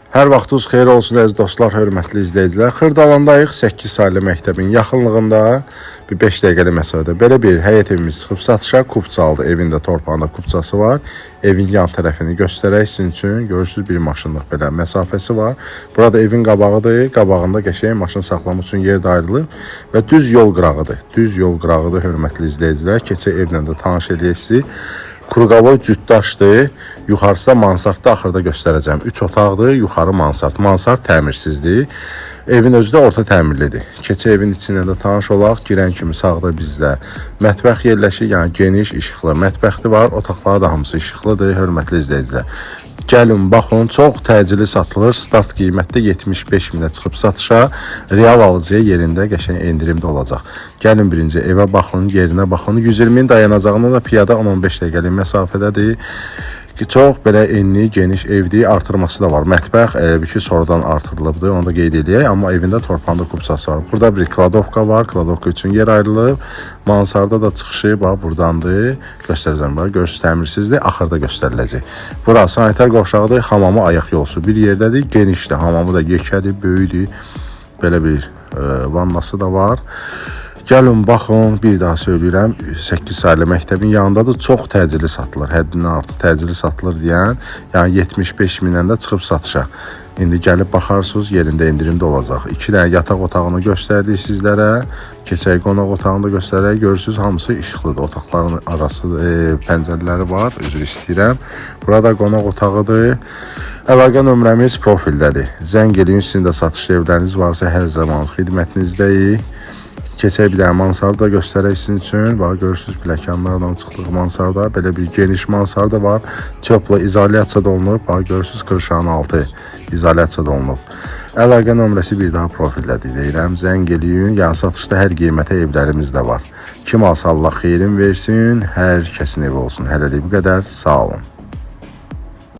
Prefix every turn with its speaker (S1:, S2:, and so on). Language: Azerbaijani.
S1: Hər vaxtınız xeyir olsun əziz dostlar, hörmətli izləyicilər. Xırdalandayıq 8 saylı məktəbin yaxınlığında bir 5 dəqiqəlik məsafədə belə bir həyət evimiz çıxıb satışa. Kupçalıdır, evində torpağında kupçası var. Evin yan tərəfini göstərək sizin üçün. Görürsünüz bir maşınlıq belə məsafəsi var. Burada evin qabağıdır. Qabağında qəşəng maşın saxlamaq üçün yer də ayrılıb və düz yol qırağıdır. Düz yol qırağıdır hörmətli izləyicilər. Keçək evlə də tanış edək sizi. Kuruqavoy cütdaşdır. Yuxarısı da mansardda, axırda göstərəcəm. 3 otaqdır, yuxarı mansard. Mansard təmirsizdir. Evin özü də orta təmirlidir. Keçə evin içində də tanış olaq. Girən kimi sağda bizdə mətbəx yerləşir, yəni geniş, işıqlı mətbəxi var. Otaqları da hamısı işıqlıdır, hörmətli izləyicilər. Gəlin, baxın, çox təcili satılır. Start qiymətdə 75 minə çıxıb satışa. Real alıcıya yerində qəşəng endirimdə olacaq. Gəlin birinci evə baxın, yerinə baxın. 120'nin dayanacağında da piyada 10-15 dəqiqəlik məsafədədir. Çox belə enli, geniş evdir. Artırması da var. Mətbəx bir ki sonradan artırılıbdır. Onu da qeyd edək. Amma evində torpağında kupçası var. Burada bir kladovka var. Kladovka üçün yer ayrılıb. Mansarda da çıxışı bax buradandır. Göstərəcəm bax. Görürsüz təmirsizdir. Axırda göstəriləcək. Bura sanitar qovşağıdır. Hamamı ayaq yolsu bir yerdədir. Genişdir. Hamamı da yekədir, böyüdür. Belə bir vannası da var. Gəlin, baxın, bir daha söyləyirəm, 8 saylı məktəbin yanındadır, çox təcili satılır, həddindən artıq təcili satılır deyən, yəni 75 minən də çıxıb satışa. İndi gəlib baxarsınız, yerində endirimdə olacaq. 2 dənə yataq otağını göstərdik sizlərə, keçək qonaq otağını da göstərək, görürsünüz, hamısı işıqlıdır, otaqların arası, pəncərələri var, üzr istəyirəm. Burada qonaq otağıdır. Əlaqə nömrəmiz profildədir. Zəng eləyin, sizin də satış evləriniz varsa hər zaman xidmətinizdəyik. Keçək bir dənə mansarda göstərək sizin üçün. Bax, görürsünüz pilləkənlərdən çıxdıq mansarda. Belə bir geniş mansarda var. Çöplə izolyasiya da olunub. Bax, görürsünüz qırşanın altı izolyasiya da olunub. Əlaqə nömrəsi bir daha profildədir deyirəm. Zəng eləyin. Yəni satışda hər qiymətə evlərimiz də var. Kim alsa Allah xeyrin versin. Hər kəsin evi olsun. Hələlik bu qədər. Sağ olun.